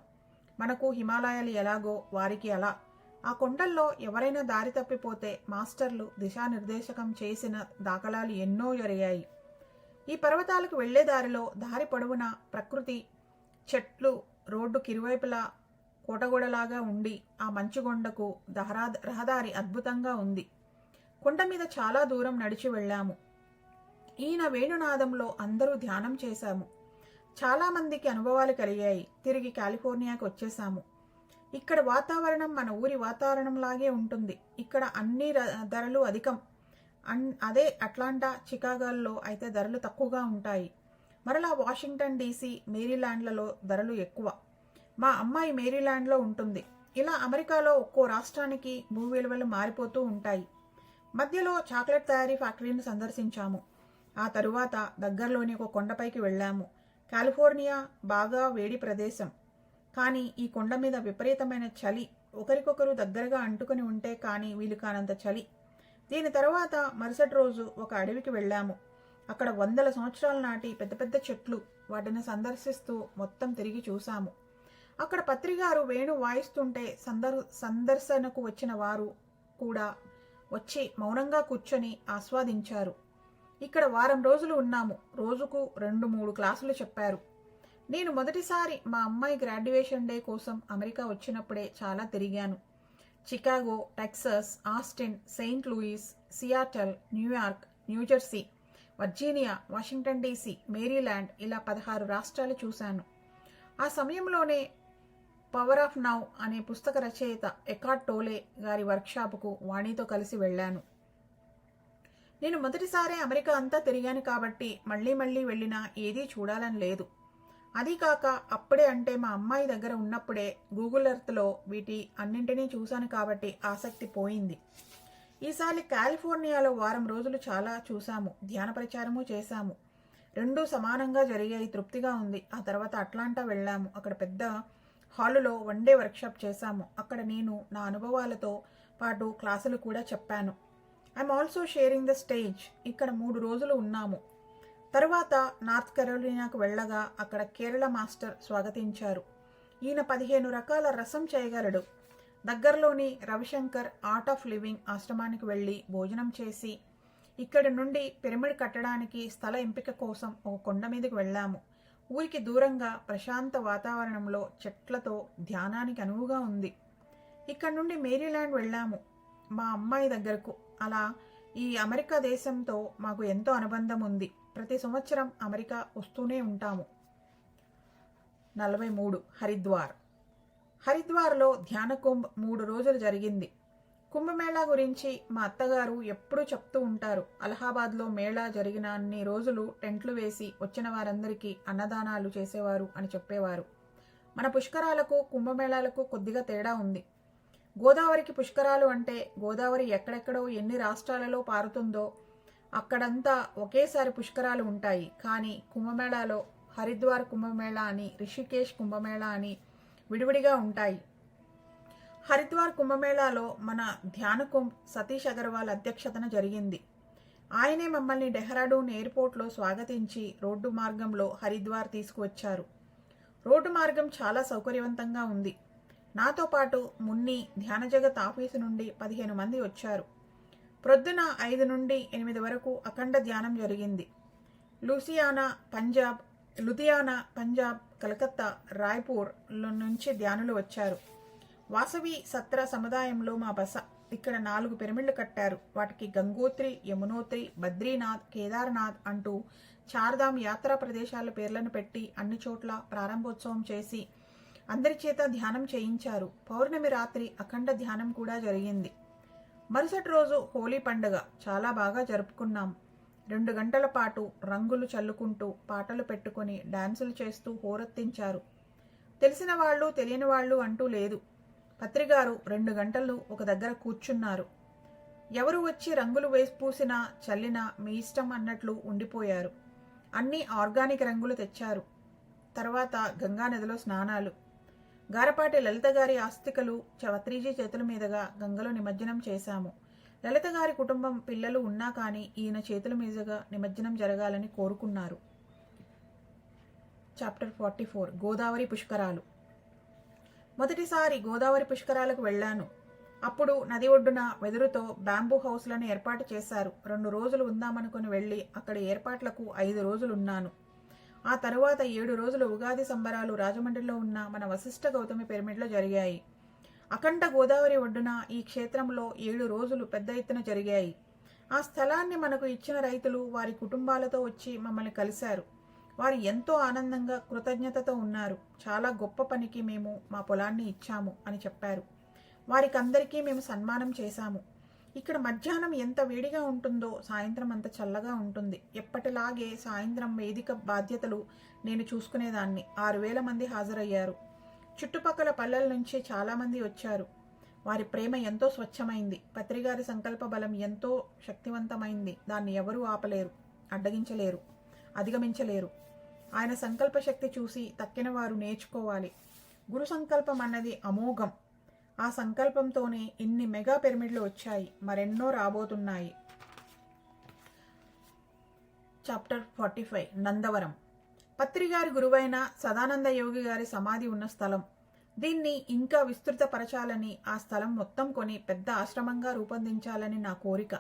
మనకు హిమాలయాలు ఎలాగో వారికి అలా. ఆ కొండల్లో ఎవరైనా దారి తప్పిపోతే మాస్టర్లు దిశానిర్దేశకం చేసిన దాఖలాలు ఎన్నో జరిగాయి. ఈ పర్వతాలకు వెళ్లే దారిలో దారి పొడవునా ప్రకృతి, చెట్లు, రోడ్డు కిరువైపులా కోటగోడలాగా ఉండి ఆ మంచుగొండకు రహదారి అద్భుతంగా ఉంది. కొండ మీద చాలా దూరం నడిచి వెళ్ళాము. ఈయన వేణునాదంలో అందరూ ధ్యానం చేశాము. చాలా మందికి అనుభవాలు కలిగాయి. తిరిగి కాలిఫోర్నియాకి వచ్చేసాము. ఇక్కడ వాతావరణం మన ఊరి వాతావరణంలాగే ఉంటుంది. ఇక్కడ అన్ని ధరలు అధికం. అదే అట్లాంటా, చికాగోల్లో అయితే ధరలు తక్కువగా ఉంటాయి. మరలా వాషింగ్టన్ డీసీ, మేరీల్యాండ్లలో ధరలు ఎక్కువ. మా అమ్మాయి మేరీల్యాండ్లో ఉంటుంది. ఇలా అమెరికాలో ఒక్కో రాష్ట్రానికి భూ విలువలు మారిపోతూ ఉంటాయి. మధ్యలో చాక్లెట్ తయారీ ఫ్యాక్టరీని సందర్శించాము. ఆ తరువాత దగ్గరలోని ఒక కొండపైకి వెళ్ళాము. కాలిఫోర్నియా బాగా వేడి ప్రదేశం, కానీ ఈ కొండ మీద విపరీతమైన చలి. ఒకరికొకరు దగ్గరగా అంటుకుని ఉంటే కానీ వీలు కానంత చలి. దీని తర్వాత మరుసటి రోజు ఒక అడవికి వెళ్ళాము. అక్కడ వందల సంవత్సరాల నాటి పెద్ద పెద్ద చెట్లు. వాటిని సందర్శిస్తూ మొత్తం తిరిగి చూశాము. అక్కడ పత్రిగారు వేణు వాయిస్తుంటే సందర్శనకు వచ్చిన వారు కూడా వచ్చి మౌనంగా కూర్చొని ఆస్వాదించారు. ఇక్కడ వారం రోజులు ఉన్నాము. రోజుకు 2-3 క్లాసులు చెప్పారు. నేను మొదటిసారి మా అమ్మాయి గ్రాడ్యుయేషన్ డే కోసం అమెరికా వచ్చినప్పుడే చాలా తిరిగాను. Chicago, Texas, Austin, Saint Louis, Seattle, New York, New Jersey, Virginia, Washington DC, Maryland, ఇలా 16 రాష్ట్రాలు చూశాను. ఆ సమయంలోనే పవర్ ఆఫ్ నౌ అనే పుస్తక రచయిత ఎకార్ట్ టోలే గారి వర్క్షాపుకు వాణితో కలిసి వెళ్ళాను. నేను మొదటిసారి అమెరికా అంతా తిరిగాను కాబట్టి మళ్ళీ మళ్ళీ వెళ్ళినా ఏదీ చూడాలని లేదు. అదీ కాక అప్పుడే అంటే మా అమ్మాయి దగ్గర ఉన్నప్పుడే గూగుల్ ఎర్త్లో వీటి అన్నింటినీ చూశాను కాబట్టి ఆసక్తి పోయింది. ఈసారి కాలిఫోర్నియాలో వారం రోజులు చాలా చూశాము. ధ్యాన ప్రచారము చేశాము. 2 సమానంగా జరిగాయి. తృప్తిగా ఉంది. ఆ తర్వాత అట్లాంటా వెళ్ళాము. అక్కడ పెద్ద హాలులో 1 డే వర్క్షాప్ చేశాము. అక్కడ నేను నా అనుభవాలతో పాటు క్లాసులు కూడా చెప్పాను. I'm also sharing the stage. ఇక్కడ 3 రోజులు ఉన్నాము. తరువాత నార్త్ కెరోలినాకు వెళ్ళగా అక్కడ కేరళ మాస్టర్ స్వాగతించారు. ఈయన 15 రకాల రసం చేయగలడు. దగ్గరలోని రవిశంకర్ ఆర్ట్ ఆఫ్ లివింగ్ ఆశ్రమానికి వెళ్ళి భోజనం చేసి ఇక్కడి నుండి పిరమిడ్ కట్టడానికి స్థల ఎంపిక కోసం ఒక కొండ మీదకి వెళ్ళాము. ఊరికి దూరంగా ప్రశాంత వాతావరణంలో చెట్లతో ధ్యానానికి అనువుగా ఉంది. ఇక్కడ నుండి మేరీల్యాండ్ వెళ్ళాము మా అమ్మాయి దగ్గరకు. అలా ఈ అమెరికా దేశంతో మాకు ఎంతో అనుబంధం ఉంది. ప్రతి సంవత్సరం అమెరికా వస్తూనే ఉంటాము. 43. హరిద్వార్లో ధ్యాన కుంభ్ 3 రోజులు జరిగింది. కుంభమేళా గురించి మా అత్తగారు ఎప్పుడూ చెప్తూ ఉంటారు. అలహాబాద్లో మేళా జరిగిన అన్ని రోజులు టెంట్లు వేసి వచ్చిన వారందరికీ అన్నదానాలు చేసేవారు అని చెప్పేవారు. మన పుష్కరాలకు కుంభమేళాలకు కొద్దిగా తేడా ఉంది. గోదావరికి పుష్కరాలు అంటే గోదావరి ఎక్కడెక్కడో ఎన్ని రాష్ట్రాలలో పారుతుందో అక్కడంతా ఒకేసారి పుష్కరాలు ఉంటాయి. కానీ కుంభమేళాలో హరిద్వార్ కుంభమేళా అని, రిషికేశ్ కుంభమేళా అని విడివిడిగా ఉంటాయి. హరిద్వార్ కుంభమేళాలో మన ధ్యాన కుంభ్ సతీష్ అగర్వాల్ అధ్యక్షతన జరిగింది. ఆయనే మమ్మల్ని డెహ్రాడూన్ ఎయిర్పోర్ట్లో స్వాగతించి రోడ్డు మార్గంలో హరిద్వార్ తీసుకువచ్చారు. రోడ్డు మార్గం చాలా సౌకర్యవంతంగా ఉంది. నాతో పాటు మున్ని ధ్యాన జగత్ ఆఫీసు నుండి 15 మంది వచ్చారు. ప్రొద్దున 5 నుండి 8 వరకు అఖండ ధ్యానం జరిగింది. లుధియానా, పంజాబ్, కలకత్తా, రాయ్పూర్ నుంచి ధ్యానులు వచ్చారు. వాసవి సత్ర సముదాయంలో మా బస. ఇక్కడ 4 పిరమిడ్లు కట్టారు. వాటికి గంగోత్రి, యమునోత్రి, బద్రీనాథ్, కేదార్నాథ్ అంటూ చార్ధామ్ యాత్రా ప్రదేశాల పేర్లను పెట్టి అన్ని చోట్ల ప్రారంభోత్సవం చేసి అందరి చేత ధ్యానం చేయించారు. పౌర్ణమి రాత్రి అఖండ ధ్యానం కూడా జరిగింది. మరుసటి రోజు హోలీ పండుగ చాలా బాగా జరుపుకున్నాం. 2 గంటల పాటు రంగులు చల్లుకుంటూ పాటలు పెట్టుకుని డాన్సులు చేస్తూ హోరెత్తించారు. తెలిసిన వాళ్ళు తెలియని వాళ్ళు అంటూ లేదు. పత్రిగారు 2 గంటలు ఒక దగ్గర కూర్చున్నారు. ఎవరు వచ్చి రంగులు పూసినా చల్లినా మీ ఇష్టం అన్నట్లు ఉండిపోయారు. అన్నీ ఆర్గానిక్ రంగులు తెచ్చారు. తర్వాత గంగానదిలో స్నానాలు. గారపాటి లలిత గారి ఆస్తికలు చవత్రీజీ చేతుల మీదుగా గంగలో నిమజ్జనం చేశాము. లలిత గారి కుటుంబం పిల్లలు ఉన్నా కానీ ఈయన చేతుల మీదుగా నిమజ్జనం జరగాలని కోరుకున్నారు. చాప్టర్ 44 గోదావరి పుష్కరాలు. మొదటిసారి గోదావరి పుష్కరాలకు వెళ్ళాను. అప్పుడు నది ఒడ్డున వెదురుతో బ్యాంబూ హౌస్లను ఏర్పాటు చేశారు. 2 రోజులు ఉందామనుకుని వెళ్ళి అక్కడ ఏర్పాట్లకు 5 రోజులున్నాను. ఆ తరువాత 7 రోజులు ఉగాది సంబరాలు రాజమండ్రిలో ఉన్న మన వశిష్ఠ గౌతమి పిరమిడ్లో జరిగాయి. అఖండ గోదావరి ఒడ్డున ఈ క్షేత్రంలో 7 రోజులు పెద్ద ఎత్తున జరిగాయి. ఆ స్థలాన్ని మనకు ఇచ్చిన రైతులు వారి కుటుంబాలతో వచ్చి మమ్మల్ని కలిశారు. వారు ఎంతో ఆనందంగా కృతజ్ఞతతో ఉన్నారు. చాలా గొప్ప పనికి మేము మా పొలాన్ని ఇచ్చాము అని చెప్పారు. వారికందరికీ మేము సన్మానం చేశాము. ఇక్కడ మధ్యాహ్నం ఎంత వేడిగా ఉంటుందో సాయంత్రం అంత చల్లగా ఉంటుంది. ఎప్పటిలాగే సాయంత్రం వేదిక బాధ్యతలు నేను చూసుకునేదాన్ని. 6,000 మంది హాజరయ్యారు. చుట్టుపక్కల పల్లెల నుంచి చాలామంది వచ్చారు. వారి ప్రేమ ఎంతో స్వచ్ఛమైంది. పత్రిగారి సంకల్ప బలం ఎంతో శక్తివంతమైంది. దాన్ని ఎవరూ ఆపలేరు, అడ్డగించలేరు, అధిగమించలేరు. ఆయన సంకల్ప శక్తి చూసి తక్కిన వారు నేర్చుకోవాలి. గురు సంకల్పం అన్నది అమోఘం. ఆ సంకల్పంతోనే ఇన్ని మెగా పిరమిడ్లు వచ్చాయి, మరెన్నో రాబోతున్నాయి. చాప్టర్ 45 నందవరం. పత్రిగారి గురువైన సదానంద యోగి గారి సమాధి ఉన్న స్థలం. దీన్ని ఇంకా విస్తృతపరచాలని, ఆ స్థలం మొత్తం కొని పెద్ద ఆశ్రమంగా రూపొందించాలని నా కోరిక.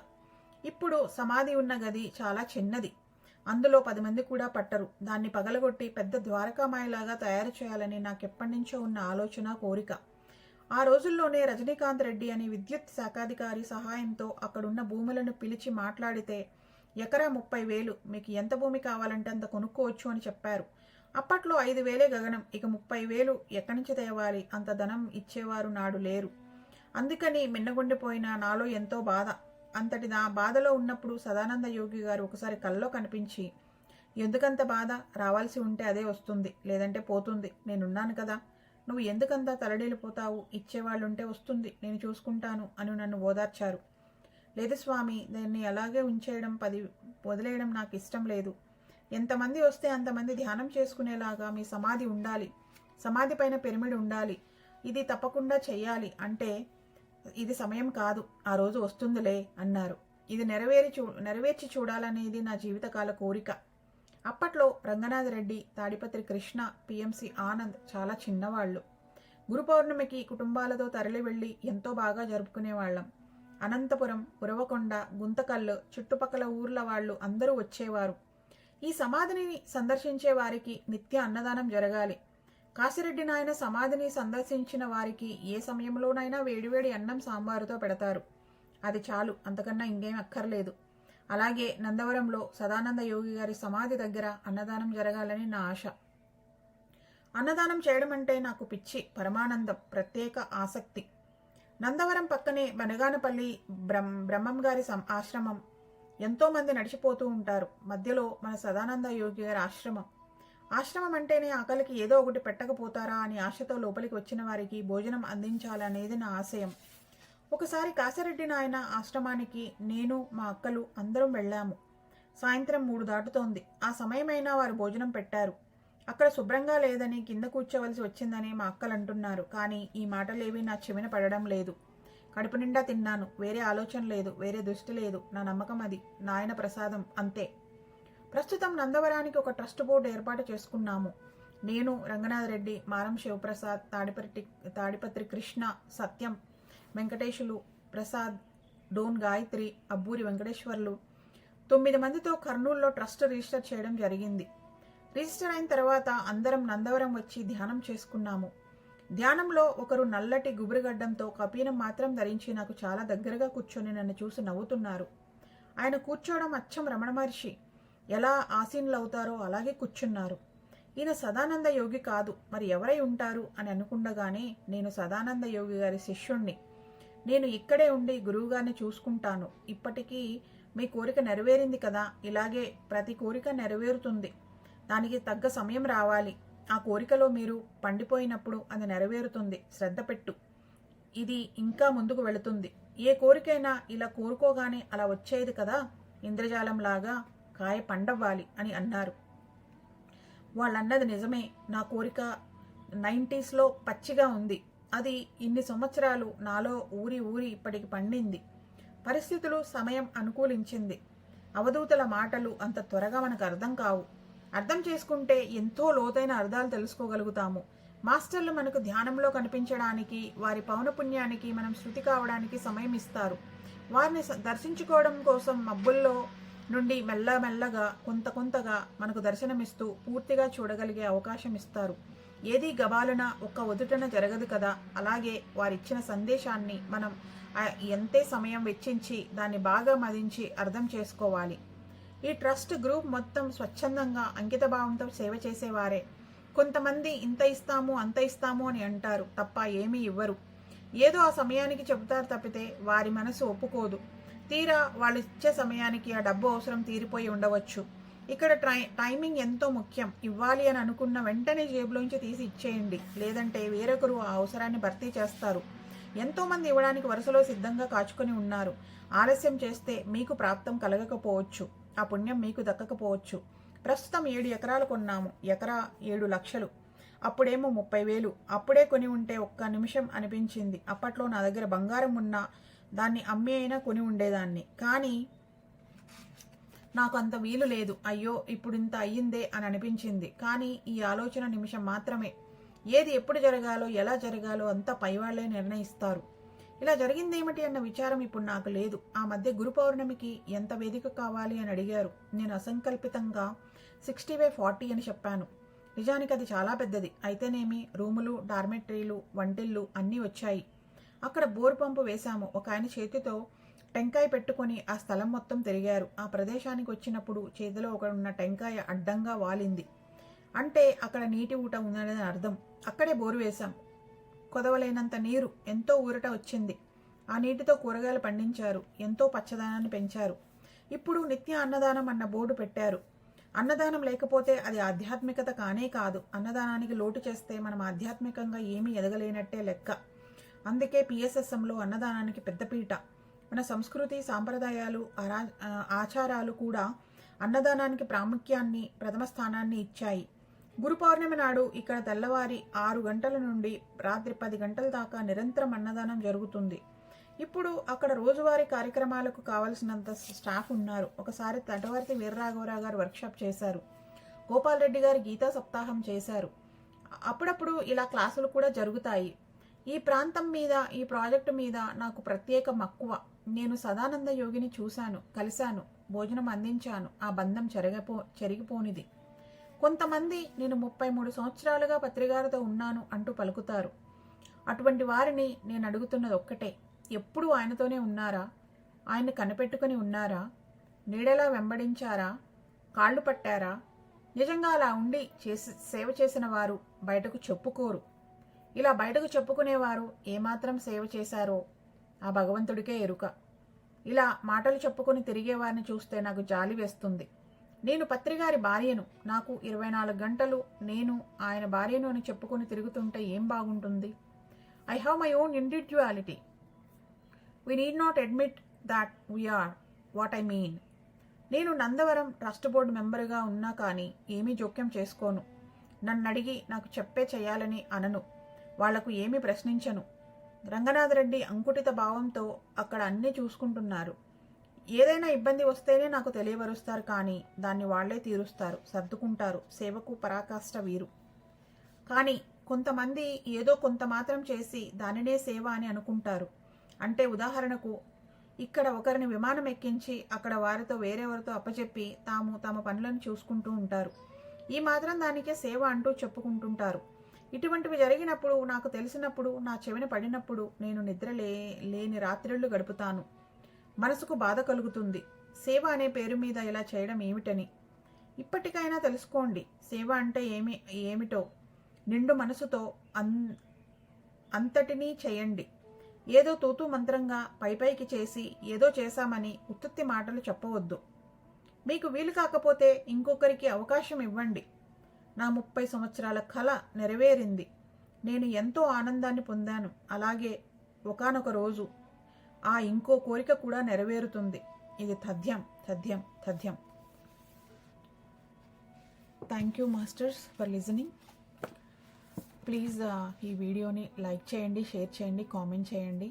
ఇప్పుడు సమాధి ఉన్న గది చాలా చిన్నది. అందులో 10 మంది కూడా పట్టరు. దాన్ని పగలగొట్టి పెద్ద ద్వారకామాయలాగా తయారు చేయాలని నాకెప్పటినుంచో ఉన్న ఆలోచన, కోరిక. ఆ రోజుల్లోనే రజనీకాంత్ రెడ్డి అనే విద్యుత్ శాఖాధికారి సహాయంతో అక్కడున్న భూములను పిలిచి మాట్లాడితే ఎకరా 30,000, మీకు ఎంత భూమి కావాలంటే అంత కొనుక్కోవచ్చు అని చెప్పారు. అప్పట్లో 5,000 గగనం. ఇక 30,000 ఎక్కడి నుంచి తేవాలి? అంత ధనం ఇచ్చేవారు నాడు లేరు. అందుకని మిన్నగుండిపోయిన నాలో ఎంతో బాధ. అంతటి బాధలో ఉన్నప్పుడు సదానంద యోగి గారు ఒకసారి కల్లో కనిపించి, ఎందుకంత బాధ? రావాల్సి ఉంటే అదే వస్తుంది, లేదంటే పోతుంది. నేనున్నాను కదా, నువ్వు ఎందుకంతా తలడిల్లిపోతావు? ఇచ్చేవాళ్ళుంటే వస్తుంది, నేను చూసుకుంటాను అని నన్ను ఓదార్చారు. లేదు స్వామి, దాన్ని అలాగే ఉంచేయడం, వదిలేయడం నాకు ఇష్టం లేదు. ఎంతమంది వస్తే అంతమంది ధ్యానం చేసుకునేలాగా మీ సమాధి ఉండాలి. సమాధి పైన పిరమిడ్ ఉండాలి. ఇది తప్పకుండా చెయ్యాలి. అంటే ఇది సమయం కాదు, ఆ రోజు వస్తుందిలే అన్నారు. ఇది నెరవేర్చి చూడాలనేది నా జీవితకాల కోరిక. అప్పట్లో రంగనాథ్ రెడ్డి, తాడిపత్రి కృష్ణ, పిఎంసి ఆనంద్ చాలా చిన్నవాళ్ళు. గురు పౌర్ణమికి కుటుంబాలతో తరలి వెళ్ళి ఎంతో బాగా జరుపుకునేవాళ్ళం. అనంతపురం, ఉరవకొండ, గుంతకల్లు, చుట్టుపక్కల ఊర్ల వాళ్ళు అందరూ వచ్చేవారు. ఈ సమాధిని సందర్శించే వారికి నిత్య అన్నదానం జరగాలి. కాశిరెడ్డి నాయన సమాధిని సందర్శించిన వారికి ఏ సమయంలోనైనా వేడివేడి అన్నం సాంబారుతో పెడతారు. అది చాలు, అంతకన్నా ఇంకేం అక్కర్లేదు. అలాగే నందవరంలో సదానంద యోగి గారి సమాధి దగ్గర అన్నదానం జరగాలని నా ఆశ. అన్నదానం చేయడం అంటే నాకు పిచ్చి, పరమానందం, ప్రత్యేక ఆసక్తి. నందవరం పక్కనే బనగానపల్లి బ్రహ్మం గారి ఆశ్రమం. ఎంతో మంది నడిచిపోతూ ఉంటారు. మధ్యలో మన సదానంద యోగి గారి ఆశ్రమం. ఆశ్రమం అంటేనే ఆకలికి ఏదో ఒకటి పెట్టకపోతారా అని ఆశతో లోపలికి వచ్చిన వారికి భోజనం అందించాలనేది నా ఆశయం. ఒకసారి కాశిరెడ్డి నాయన ఆశ్రమానికి నేను, మా అక్కలు అందరం వెళ్ళాము. సాయంత్రం 3 దాటుతోంది. ఆ సమయమైనా వారు భోజనం పెట్టారు. అక్కడ శుభ్రంగా లేదని కింద కూర్చోవలసి వచ్చిందని మా అక్కలు అంటున్నారు. కానీ ఈ మాటలేవి నా చెవిన పడడం లేదు. కడుపు నిండా తిన్నాను. వేరే ఆలోచన లేదు, వేరే దృష్టి లేదు. నా నమ్మకం అది నాయన ప్రసాదం, అంతే. ప్రస్తుతం నందవరానికి ఒక ట్రస్ట్ బోర్డు ఏర్పాటు చేసుకున్నాము. నేను, రంగనాథ్ రెడ్డి, మారం శివప్రసాద్, తాడిపత్రి కృష్ణ, సత్యం, వెంకటేశులు, ప్రసాద్, డోన్ గాయత్రి, అబ్బూరి వెంకటేశ్వర్లు 9 మందితో కర్నూలులో ట్రస్ట్ రిజిస్టర్ చేయడం జరిగింది. రిజిస్టర్ అయిన తర్వాత అందరం నందవరం వచ్చి ధ్యానం చేసుకున్నాము. ధ్యానంలో ఒకరు నల్లటి గుబురుగడ్డంతో కపీనం మాత్రం ధరించి నాకు చాలా దగ్గరగా కూర్చొని నన్ను చూసి నవ్వుతున్నారు. ఆయన కూర్చోవడం అచ్చం రమణ మహర్షి ఎలా ఆసీనులవుతారో అలాగే కూర్చున్నారు. ఈయన సదానంద యోగి కాదు, మరి ఎవరై ఉంటారు అని అనుకుండగానే నేను సదానంద యోగి గారి శిష్యుణ్ణి. నేను ఇక్కడే ఉండి గురువుగారిని చూసుకుంటాను. ఇప్పటికీ మీ కోరిక నెరవేరింది కదా, ఇలాగే ప్రతి కోరిక నెరవేరుతుంది. దానికి తగ్గ సమయం రావాలి. ఆ కోరికలో మీరు పండిపోయినప్పుడు అది నెరవేరుతుంది. శ్రద్ధ పెట్టు, ఇది ఇంకా ముందుకు వెళుతుంది. ఏ కోరికైనా ఇలా కోరుకోగానే అలా వచ్చేది కదా, ఇంద్రజాలంలాగా కాయ పండవ్వాలి అని అన్నారు. వాళ్ళన్నది నిజమే. నా కోరిక 90స్లో పచ్చిగా ఉంది. అది ఇన్ని సంవత్సరాలు నాలో ఊరి ఊరి ఇప్పటికి పండింది. పరిస్థితులు సమయం అనుకూలించింది. అవధూతల మాటలు అంత త్వరగా మనకు అర్థం కావు. అర్థం చేసుకుంటే ఎంతో లోతైన అర్థాలు తెలుసుకోగలుగుతాము. మాస్టర్లు మనకు ధ్యానంలో కనిపించడానికి, వారి పౌనపుణ్యానికి మనం శృతి కావడానికి సమయం ఇస్తారు. వారిని దర్శించుకోవడం కోసం మబ్బుల్లో నుండి మెల్లమెల్లగా కొంతగా మనకు దర్శనమిస్తూ పూర్తిగా చూడగలిగే అవకాశం ఇస్తారు. ఏది గబాలన ఒక్క ఒదుటన జరగదు కదా. అలాగే వారిచ్చిన సందేశాన్ని మనం ఎంతే సమయం వెచ్చించి దాన్ని బాగా మదించి అర్థం చేసుకోవాలి. ఈ ట్రస్ట్ గ్రూప్ మొత్తం స్వచ్ఛందంగా అంకితభావంతో సేవ చేసేవారే. కొంతమంది ఇంత ఇస్తాము అంత ఇస్తాము అని అంటారు తప్ప ఏమీ ఇవ్వరు. ఏదో ఆ సమయానికి చెబుతారు తప్పితే వారి మనసు ఒప్పుకోదు. తీరా వాళ్ళు ఇచ్చే సమయానికి ఆ డబ్బు అవసరం తీరిపోయి ఉండవచ్చు. ఇక్కడ టైమింగ్ ఎంతో ముఖ్యం. ఇవ్వాలి అని అనుకున్న వెంటనే జేబులోంచి తీసి ఇచ్చేయండి. లేదంటే వేరొకరు ఆ అవసరాన్ని భర్తీ చేస్తారు. ఎంతోమంది ఇవ్వడానికి వరుసలో సిద్ధంగా కాచుకొని ఉన్నారు. ఆలస్యం చేస్తే మీకు ప్రాప్తం కలగకపోవచ్చు. ఆ పుణ్యం మీకు దక్కకపోవచ్చు. ప్రస్తుతం 7 ఎకరాలు కొన్నాము. ఎకరా 7 లక్షలు. అప్పుడేమో 30,000. అప్పుడే కొని ఉంటే ఒక్క నిమిషం అనిపించింది. అప్పట్లో నా దగ్గర బంగారం ఉన్నా దాన్ని అమ్మి అయినా కొని ఉండేదాన్ని. కానీ నాకు అంత వీలు లేదు. అయ్యో ఇప్పుడు ఇంత అయ్యిందే అని అనిపించింది. కానీ ఈ ఆలోచన నిమిషం మాత్రమే. ఏది ఎప్పుడు జరగాలో ఎలా జరగాలో అంతా పైవాళ్లే నిర్ణయిస్తారు. ఇలా జరిగిందేమిటి అన్న విచారం ఇప్పుడు నాకు లేదు. ఆ మధ్య గురు పౌర్ణమికి ఎంత వేదిక కావాలి అని అడిగారు. నేను అసంకల్పితంగా 60/40 అని చెప్పాను. నిజానికి అది చాలా పెద్దది. అయితేనేమి రూములు, డార్మెటరీలు, వంటిల్లు అన్నీ వచ్చాయి. అక్కడ బోరు పంపు వేశాము. ఒక ఆయన చేతితో టెంకాయ పెట్టుకొని ఆ స్థలం మొత్తం తిరిగారు. ఆ ప్రదేశానికి వచ్చినప్పుడు చేతిలో ఉన్న టెంకాయ అడ్డంగా వాలింది. అంటే అక్కడ నీటి ఊట ఉందనే అర్థం. అక్కడే బోరు వేశాం. కొదవలేనంత నీరు, ఎంతో ఊరట వచ్చింది. ఆ నీటితో కూరగాయలు పండించారు. ఎంతో పచ్చదనాన్ని పెంచారు. ఇప్పుడు నిత్య అన్నదానం అన్న బోర్డు పెట్టారు. అన్నదానం లేకపోతే అది ఆధ్యాత్మికత కానే కాదు. అన్నదానానికి లోటు చేస్తే మనం ఆధ్యాత్మికంగా ఏమీ ఎదగలేనట్టే లెక్క. అందుకే పిఎస్ఎస్ఎంలో అన్నదానానికి పెద్దపీట. మన సంస్కృతి, సాంప్రదాయాలు, ఆచారాలు కూడా అన్నదానానికి ప్రాముఖ్యాన్ని, ప్రథమ స్థానాన్ని ఇచ్చాయి. గురు పౌర్ణమి నాడు ఇక్కడ తెల్లవారి 6 గంటల నుండి రాత్రి 10 గంటల దాకా నిరంతరం అన్నదానం జరుగుతుంది. ఇప్పుడు అక్కడ రోజువారీ కార్యక్రమాలకు కావలసినంత స్టాఫ్ ఉన్నారు. ఒకసారి తటవర్తి వీర్రాఘవరావు గారు వర్క్షాప్ చేశారు. గోపాల్ రెడ్డి గారు గీతా సప్తాహం చేశారు. అప్పుడప్పుడు ఇలా క్లాసులు కూడా జరుగుతాయి. ఈ ప్రాంతం మీద, ఈ ప్రాజెక్టు మీద నాకు ప్రత్యేక మక్కువ. నేను సదానంద యోగిని చూశాను, కలిశాను, భోజనం అందించాను. ఆ బంధం చెరిగిపోనిది. కొంతమంది నేను 33 సంవత్సరాలుగా పత్రికారితో ఉన్నాను అంటూ పలుకుతారు. అటువంటి వారిని నేను అడుగుతున్నది ఒక్కటే. ఎప్పుడూ ఆయనతోనే ఉన్నారా? ఆయన్ని కనిపెట్టుకుని ఉన్నారా? నీడలా వెంబడించారా? కాళ్ళు పట్టారా? నిజంగా అలా ఉండి సేవ చేసిన వారు బయటకు చెప్పుకోరు. ఇలా బయటకు చెప్పుకునేవారు ఏమాత్రం సేవ చేశారో ఆ భగవంతుడికే ఎరుక. ఇలా మాటలు చెప్పుకొని తిరిగేవారిని చూస్తే నాకు జాలి వేస్తుంది. నేను పత్రికారి భార్యను. నాకు 24 గంటలు నేను ఆయన భార్యను అని చెప్పుకొని తిరుగుతుంటే ఏం బాగుంటుంది? I have my own individuality. We need not admit that we are what I mean. నేను నందవరం ట్రస్ట్ బోర్డు మెంబర్గా ఉన్నా కానీ ఏమీ జోక్యం చేసుకోను. నన్ను అడిగి నాకు చెప్పే చేయాలని అనను. వాళ్లకు ఏమీ ప్రశ్నించను. రంగనాథరెడ్డి అంకుటిత భావంతో అక్కడ అన్నీ చూసుకుంటున్నారు. ఏదైనా ఇబ్బంది వస్తేనే నాకు తెలియబరుస్తారు. కానీ దాన్ని వాళ్లే తీరుస్తారు, సర్దుకుంటారు. సేవకు పరాకాష్ట వీరు. కానీ కొంతమంది ఏదో కొంత మాత్రం చేసి దానినే సేవ అని అనుకుంటారు. అంటే ఉదాహరణకు ఇక్కడ ఒకరిని విమానం ఎక్కించి అక్కడ వారితో వేరేవారితో అప్పచెప్పి తమ పనులను చూసుకుంటూ ఉంటారు. ఈ మాత్రం దానికే సేవ అంటూ చెప్పుకుంటుంటారు. ఇటువంటివి జరిగినప్పుడు, నాకు తెలిసినప్పుడు, నా చెవిన పడినప్పుడు నేను నిద్ర లేని రాత్రిళ్ళు గడుపుతాను. మనసుకు బాధ కలుగుతుంది. సేవ అనే పేరు మీద ఇలా చేయడం ఏమిటని. ఇప్పటికైనా తెలుసుకోండి సేవ అంటే ఏమిటో. నిండు మనసుతో అంతటినీ చేయండి. ఏదో తూతూ మంత్రంగా పైపైకి చేసి ఏదో చేశామని ఉత్తుత్తి మాటలు చెప్పవద్దు. మీకు వీలు కాకపోతే ఇంకొకరికి అవకాశం ఇవ్వండి. నా 30 సంవత్సరాల కల నెరవేరింది. నేను ఎంతో ఆనందాన్ని పొందాను. అలాగే ఒకానొక రోజు ఆ ఇంకో కోరిక కూడా నెరవేరుతుంది. ఇది తథ్యం, తథ్యం, తథ్యం. Thank you masters for listening. Please ఈ వీడియోని లైక్ చేయండి, షేర్ చేయండి, కామెంట్ చేయండి.